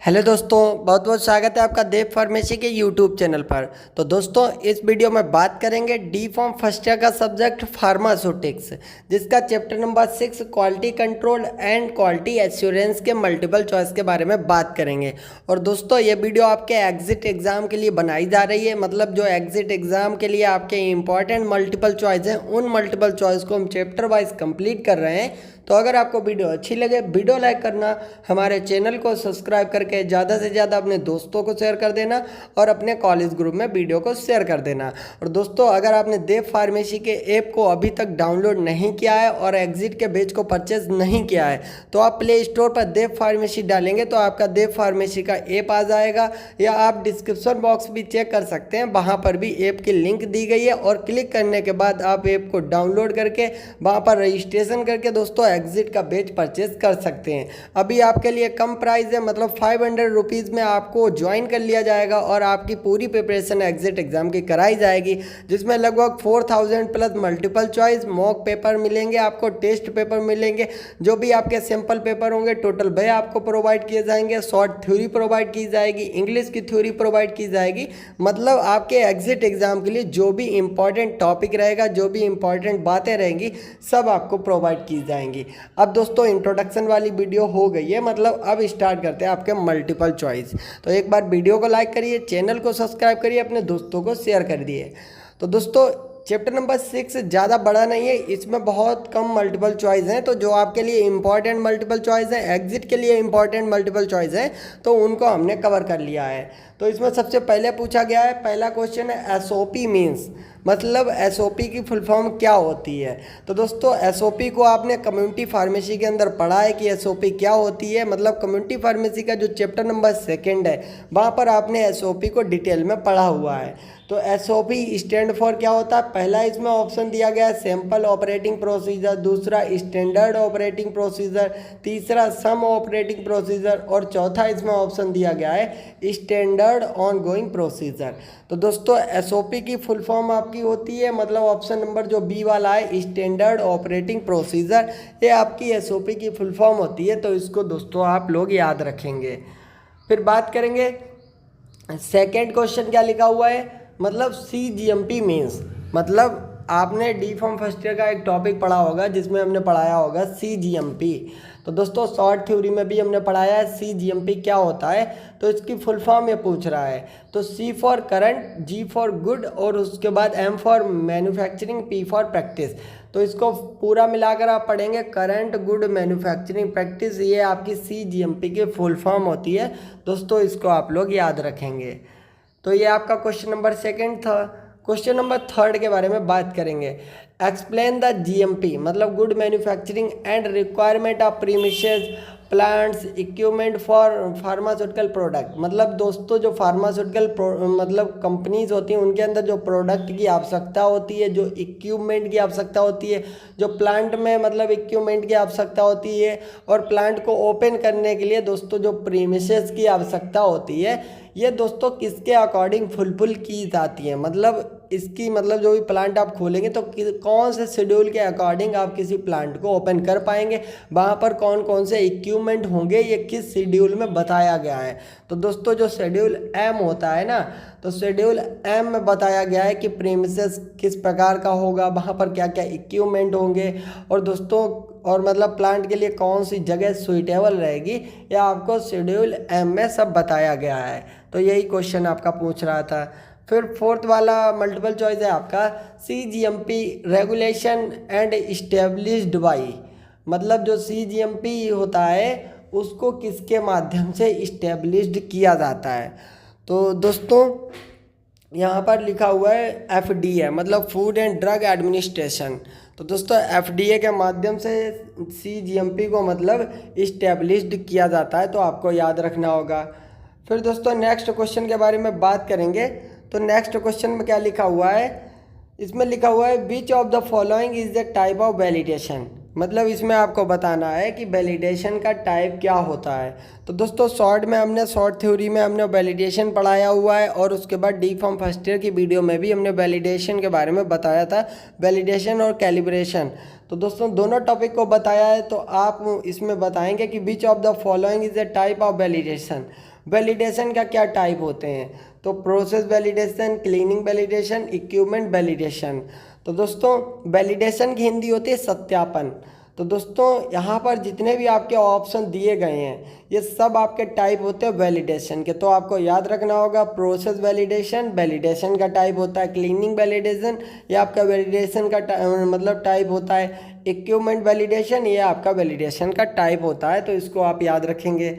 Hello दोस्तों, बहुत बहुत स्वागत है आपका देव फार्मेसी के यूट्यूब चैनल पर। तो दोस्तों, इस वीडियो में बात करेंगे डी फॉर्म फर्स्ट ईयर का सब्जेक्ट फार्मास्यूटिक्स, जिसका chapter number 6 quality control and quality assurance के मल्टीपल चॉइस के बारे में बात करेंगे। और दोस्तों, ये वीडियो आपके एग्जिट एग्ज़ाम के लिए बनाई जा रही है। मतलब जो एग्जिट एग्ज़ाम के लिए आपके इंपॉर्टेंट मल्टीपल चॉइस हैं, उन मल्टीपल चॉइस को हम चैप्टर वाइज कंप्लीट कर रहे हैं। तो अगर आपको वीडियो अच्छी लगे, वीडियो लाइक करना, हमारे चैनल को सब्सक्राइब करके ज़्यादा से ज़्यादा अपने दोस्तों को शेयर कर देना और अपने कॉलेज ग्रुप में वीडियो को शेयर कर देना। और दोस्तों, अगर आपने देव फार्मेसी के ऐप को अभी तक डाउनलोड नहीं किया है और एग्जिट के बैच को परचेज नहीं किया है, तो आप प्ले स्टोर पर देव फार्मेसी डालेंगे तो आपका देव फार्मेसी का ऐप आ जाएगा, या आप डिस्क्रिप्शन बॉक्स भी चेक कर सकते हैं, वहाँ पर भी ऐप की लिंक दी गई है। और क्लिक करने के बाद आप ऐप को डाउनलोड करके वहाँ पर रजिस्ट्रेशन करके दोस्तों एग्जिट का बैच परचेज कर सकते हैं। अभी आपके लिए कम प्राइस है, मतलब 500 रुपीज़ में आपको ज्वाइन कर लिया जाएगा और आपकी पूरी प्रिपरेशन एग्जिट एग्जाम की कराई जाएगी, जिसमें लगभग 4000 plus multiple choice mock paper मिलेंगे, आपको टेस्ट पेपर मिलेंगे, जो भी आपके सैंपल पेपर होंगे टोटल वह आपको प्रोवाइड किए जाएंगे, शॉर्ट थ्योरी प्रोवाइड की जाएगी, इंग्लिश की थ्योरी प्रोवाइड की जाएगी। मतलब आपके एग्जिट एग्जाम के लिए जो भी इंपॉर्टेंट टॉपिक रहेगा, जो भी इंपॉर्टेंट बातें रहेंगी, सब आपको प्रोवाइड की जाएंगी। अब दोस्तों, इंट्रोडक्शन वाली वीडियो हो गई है, मतलब अब स्टार्ट करते हैं आपके मल्टीपल चॉइस। तो एक बार वीडियो को लाइक करिए, चैनल को सब्सक्राइब करिए, अपने दोस्तों को शेयर कर दिए। तो दोस्तों, चैप्टर नंबर 6 ज़्यादा बड़ा नहीं है, इसमें बहुत कम मल्टीपल चॉइस हैं। तो जो आपके लिए इंपॉर्टेंट मल्टीपल चॉइस हैं, एग्जिट के लिए इंपॉर्टेंट मल्टीपल चॉइस हैं, तो उनको हमने कवर कर लिया है। तो इसमें सबसे पहले पूछा गया है, पहला क्वेश्चन है एसओपी मीन्स, मतलब एसओपी की फुल फॉर्म क्या होती है। तो दोस्तों, एसओपी को आपने कम्युनिटी फार्मेसी के अंदर पढ़ा है कि एसओपी क्या होती है। मतलब कम्युनिटी फार्मेसी का जो चैप्टर नंबर 2 है, वहाँ पर आपने एसओपी को डिटेल में पढ़ा हुआ है। तो एसओपी स्टैंड फॉर क्या होता है, पहला इसमें ऑप्शन दिया गया है सैंपल ऑपरेटिंग प्रोसीजर, दूसरा स्टैंडर्ड ऑपरेटिंग प्रोसीजर, तीसरा सम ऑपरेटिंग प्रोसीजर, और चौथा इसमें ऑप्शन दिया गया है स्टैंडर्ड ऑनगोइंग प्रोसीजर। तो दोस्तों, एसओपी की फुल फॉर्म आपकी होती है, मतलब ऑप्शन नंबर जो बी वाला है स्टैंडर्ड ऑपरेटिंग प्रोसीजर, ये आपकी एसओपी की फुल फॉर्म होती है। तो इसको दोस्तों आप लोग याद रखेंगे। फिर बात करेंगे सेकेंड क्वेश्चन क्या लिखा हुआ है, मतलब CGMP मीन्स, मतलब आपने डी फॉर्म फर्स्ट ईयर का एक टॉपिक पढ़ा होगा जिसमें हमने पढ़ाया होगा CGMP। तो दोस्तों, शॉर्ट थ्योरी में भी हमने पढ़ाया है CGMP क्या होता है। तो इसकी फुल फॉर्म ये पूछ रहा है। तो C for current, G for good, और उसके बाद M for manufacturing, P for practice. तो इसको पूरा मिलाकर आप पढ़ेंगे, करंट, गुड, मैन्युफैक्चरिंग, प्रैक्टिस, ये आपकी CGMP की फुल फॉर्म होती है। दोस्तों, इसको आप लोग याद रखेंगे। तो ये आपका क्वेश्चन नंबर 2 था। क्वेश्चन नंबर 3 के बारे में बात करेंगे। एक्सप्लेन द GMP, मतलब good manufacturing and requirement of premises plants equipment for pharmaceutical product. मतलब दोस्तों, जो फार्मास्यूटिकल मतलब कंपनीज होती हैं, उनके अंदर जो प्रोडक्ट की आवश्यकता होती है, जो इक्विपमेंट की आवश्यकता होती है, जो प्लांट में मतलब इक्विपमेंट की आवश्यकता होती है, और प्लांट को ओपन करने के लिए दोस्तों जो प्रीमिसेस की आवश्यकता होती है, ये दोस्तों किसके अकॉर्डिंग फुलफिल की जाती है। मतलब इसकी मतलब जो भी प्लांट आप खोलेंगे तो कौन से शेड्यूल के अकॉर्डिंग आप किसी प्लांट को ओपन कर पाएंगे, वहाँ पर कौन कौन से इक्विपमेंट होंगे, ये किस शेड्यूल में बताया गया है। तो दोस्तों, जो शेड्यूल M होता है ना, तो शेड्यूल M में बताया गया है कि प्रीमिसेस किस प्रकार का होगा, वहाँ पर क्या क्या इक्विपमेंट होंगे, और दोस्तों और मतलब प्लांट के लिए कौन सी जगह सुइटेबल रहेगी, यह आपको शेड्यूल M में सब बताया गया है। तो यही क्वेश्चन आपका पूछ रहा था। फिर 4th वाला मल्टीपल चॉइस है आपका CGMP regulation and established by, मतलब जो CGMP होता है उसको किसके माध्यम से इस्टेब्लिश्ड किया जाता है। तो दोस्तों, यहाँ पर लिखा हुआ है FDA, मतलब फूड एंड ड्रग एडमिनिस्ट्रेशन। तो दोस्तों, FDA के माध्यम से CGMP को मतलब इस्टेब्लिश्ड किया जाता है, तो आपको याद रखना होगा। फिर दोस्तों, नेक्स्ट क्वेश्चन के बारे में बात करेंगे। तो नेक्स्ट क्वेश्चन में क्या लिखा हुआ है, इसमें लिखा हुआ है which of the following is the type of validation. मतलब इसमें आपको बताना है कि वैलिडेशन का टाइप क्या होता है। तो दोस्तों, शॉर्ट थ्योरी में हमने वैलिडेशन पढ़ाया हुआ है, और उसके बाद डी फॉर्म फर्स्ट ईयर की वीडियो में भी हमने वैलिडेशन के बारे में बताया था, वैलिडेशन और कैलिब्रेशन। तो दोस्तों, दोनों टॉपिक को बताया है। तो आप इसमें बताएंगे कि which of the following is the type of validation, validation का क्या टाइप होते हैं, तो process validation, cleaning validation, equipment validation. तो दोस्तों वैलिडेशन की हिंदी होती है सत्यापन। तो दोस्तों यहाँ पर जितने भी आपके ऑप्शन दिए गए हैं ये सब आपके टाइप होते हैं वैलिडेशन के। तो आपको याद रखना होगा प्रोसेस वैलिडेशन, वैलिडेशन का टाइप होता है क्लीनिंग वैलिडेशन, ये आपका वैलिडेशन का मतलब टाइप होता है। इक्विपमेंट वैलिडेशन, ये आपका वैलिडेशन का टाइप होता है, तो इसको आप याद रखेंगे।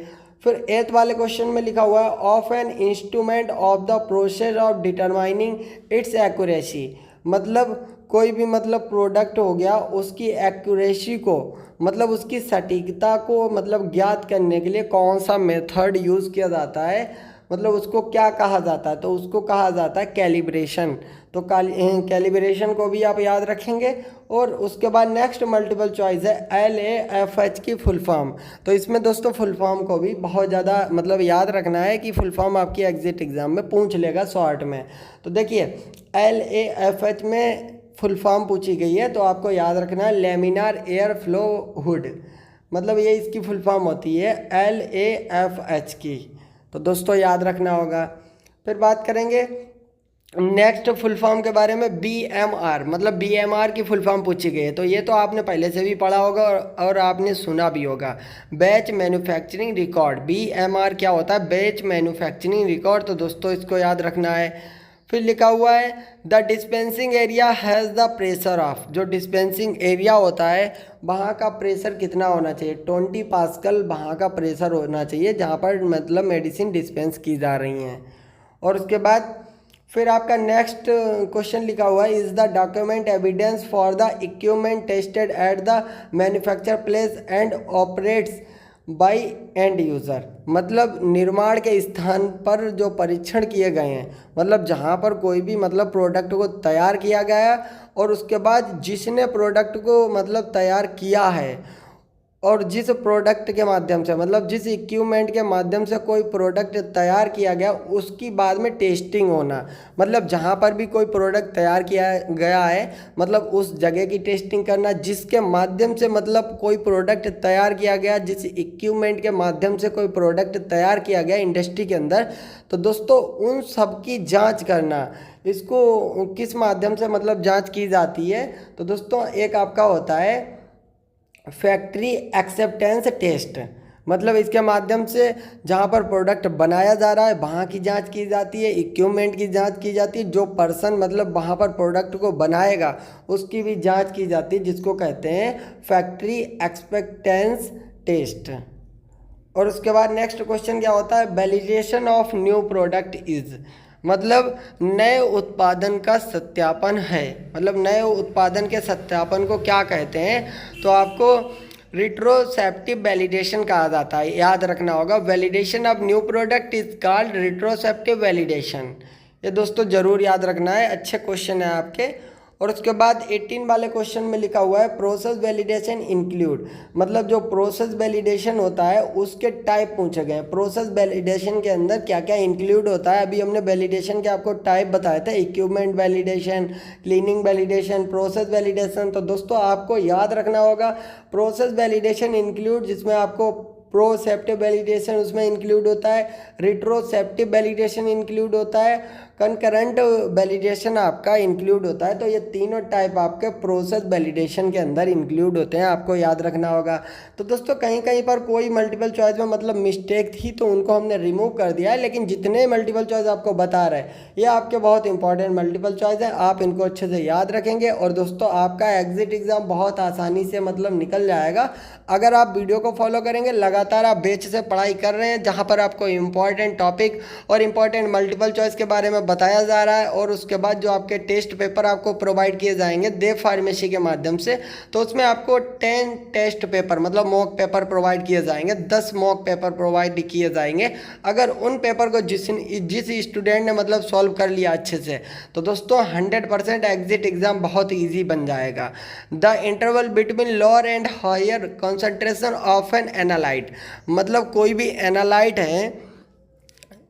फिर 8th वाले क्वेश्चन में लिखा हुआ है of an instrument of the process of determining it's accuracy. मतलब कोई भी मतलब प्रोडक्ट हो गया, उसकी एक्यूरेसी को मतलब उसकी सटीकता को मतलब ज्ञात करने के लिए कौन सा मेथड यूज़ किया जाता है, मतलब उसको क्या कहा जाता है, तो उसको कहा जाता है कैलिब्रेशन। तो कैलिब्रेशन को भी आप याद रखेंगे। और उसके बाद नेक्स्ट मल्टीपल चॉइस है LAFH की फुल फॉर्म। तो इसमें दोस्तों फुल फॉर्म को भी बहुत ज़्यादा मतलब याद रखना है कि फुल फॉर्म आपकी एग्जिट एग्जाम में पूछ लेगा शॉर्ट में। तो देखिए LAFH में फुल फॉर्म पूछी गई है, तो आपको याद रखना है लेमिनार एयर फ्लो हुड, मतलब ये इसकी फुल फॉर्म होती है LAFH की। तो दोस्तों याद रखना होगा। फिर बात करेंगे नेक्स्ट फुल फॉर्म के बारे में BMR, मतलब BMR की फुल फॉर्म पूछी गई है। तो ये तो आपने पहले से भी पढ़ा होगा और आपने सुना भी होगा, बैच मैन्युफैक्चरिंग रिकॉर्ड। BMR क्या होता है, बैच मैन्युफैक्चरिंग रिकॉर्ड। तो दोस्तों इसको याद रखना है। फिर लिखा हुआ है the dispensing area has the pressure of, जो डिस्पेंसिंग एरिया होता है वहाँ का प्रेशर कितना होना चाहिए, 20 पास्कल वहाँ का प्रेशर होना चाहिए जहाँ पर मतलब मेडिसिन डिस्पेंस की जा रही हैं। और उसके बाद फिर आपका नेक्स्ट क्वेश्चन लिखा हुआ है is the document evidence for the equipment tested at the manufacture place and operates by end user. मतलब निर्माण के स्थान पर जो परीक्षण किए गए हैं, मतलब जहाँ पर कोई भी मतलब प्रोडक्ट को तैयार किया गया और उसके बाद जिसने प्रोडक्ट को मतलब तैयार किया है और जिस प्रोडक्ट के माध्यम से मतलब जिस इक्विपमेंट के माध्यम से कोई प्रोडक्ट तैयार किया गया उसकी बाद में टेस्टिंग होना। मतलब जहाँ पर भी कोई प्रोडक्ट तैयार किया गया है मतलब उस जगह की टेस्टिंग करना, जिसके माध्यम से मतलब कोई प्रोडक्ट तैयार किया गया, जिस इक्विपमेंट के माध्यम से कोई प्रोडक्ट तैयार किया गया इंडस्ट्री के अंदर। तो दोस्तों उन सब की जाँच करना, इसको किस माध्यम से मतलब जाँच की जाती है, तो दोस्तों एक आपका होता है फैक्ट्री एक्सेप्टेंस टेस्ट। मतलब इसके माध्यम से जहाँ पर प्रोडक्ट बनाया जा रहा है वहाँ की जांच की जाती है, इक्विपमेंट की जांच की जाती है, जो पर्सन मतलब वहाँ पर प्रोडक्ट को बनाएगा उसकी भी जांच की जाती है, जिसको कहते हैं फैक्ट्री एक्सेप्टेंस टेस्ट। और उसके बाद नेक्स्ट क्वेश्चन क्या होता है, validation of new product is, मतलब नए उत्पादन का सत्यापन है। मतलब नए उत्पादन के सत्यापन को क्या कहते हैं, तो आपको रिट्रोसेप्टिव वैलिडेशन कहा जाता है, याद रखना होगा। Validation of new product is called retrospective validation. ये दोस्तों ज़रूर याद रखना है, अच्छे क्वेश्चन है आपके। और उसके बाद 18 वाले क्वेश्चन में लिखा हुआ है प्रोसेस वैलिडेशन इंक्लूड, मतलब जो प्रोसेस वैलिडेशन होता है उसके टाइप पूछे गए हैं। प्रोसेस वैलिडेशन के अंदर क्या क्या इंक्लूड होता है, अभी हमने वैलिडेशन के आपको टाइप बताया था, equipment validation, cleaning validation, process validation. तो दोस्तों आपको याद रखना होगा प्रोसेस वैलिडेशन इंक्लूड, जिसमें आपको प्रोसेप्टिव वैलिडेशन उसमें इंक्लूड होता है, रिट्रोसेप्टिव वैलिडेशन इंक्लूड होता है, कंकरेंट वैलिडेशन आपका इंक्लूड होता है। तो ये तीनों टाइप आपके प्रोसेस वैलिडेशन के अंदर इंक्लूड होते हैं, आपको याद रखना होगा। तो दोस्तों कहीं कहीं पर कोई मल्टीपल चॉइस में मतलब मिस्टेक थी तो उनको हमने रिमूव कर दिया है, लेकिन जितने मल्टीपल चॉइस आपको बता रहे हैं ये आपके बहुत इंपॉर्टेंट मल्टीपल चॉइस है, आप इनको अच्छे से याद रखेंगे। और दोस्तों आपका एग्जिट एग्ज़ाम बहुत आसानी से मतलब निकल जाएगा अगर आप वीडियो को फॉलो करेंगे। लगातार आप बैच से पढ़ाई कर रहे हैं जहाँ पर आपको इंपॉर्टेंट टॉपिक और इंपॉर्टेंट मल्टीपल चॉइस के बारे में बताया जा रहा है, और उसके बाद जो आपके टेस्ट पेपर आपको प्रोवाइड किए जाएंगे देव फार्मेसी के माध्यम से, तो उसमें आपको 10 टेस्ट पेपर मतलब मॉक पेपर प्रोवाइड किए जाएंगे, 10 मॉक पेपर प्रोवाइड किए जाएंगे। अगर उन पेपर को जिस स्टूडेंट ने मतलब सॉल्व कर लिया अच्छे से, तो दोस्तों 100% एग्जिट एग्जाम बहुत ईजी बन जाएगा। The interval between lower and higher concentration of an analyte, मतलब कोई भी एनालाइट है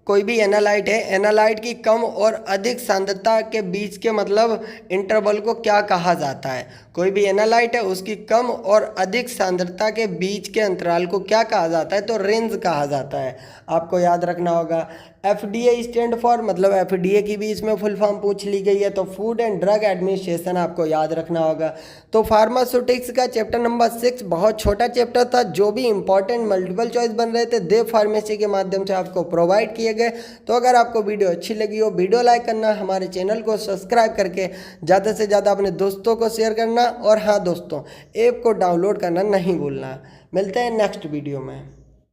कोई भी एनालाइट है, एनालाइट की कम और अधिक सांद्रता के बीच के मतलब इंटरवल को क्या कहा जाता है। कोई भी एनालाइट है उसकी कम और अधिक सांद्रता के बीच के अंतराल को क्या कहा जाता है, तो रेंज कहा जाता है। आपको याद रखना होगा। FDA स्टैंड फॉर, मतलब FDA की भी इसमें फुल फॉर्म पूछ ली गई है, तो फूड एंड ड्रग एडमिनिस्ट्रेशन आपको याद रखना होगा। तो फार्मास्यूटिक्स का चैप्टर नंबर 6 बहुत छोटा चैप्टर था, जो भी इंपॉर्टेंट मल्टीपल चॉइस बन रहे थे देव फार्मेसी के माध्यम से आपको प्रोवाइड किए गए। तो अगर आपको वीडियो अच्छी लगी हो, वीडियो लाइक करना, हमारे चैनल को सब्सक्राइब करके ज़्यादा से ज़्यादा अपने दोस्तों को शेयर करना, और हाँ दोस्तों, ऐप को डाउनलोड करना नहीं भूलना। मिलते हैं नेक्स्ट वीडियो में।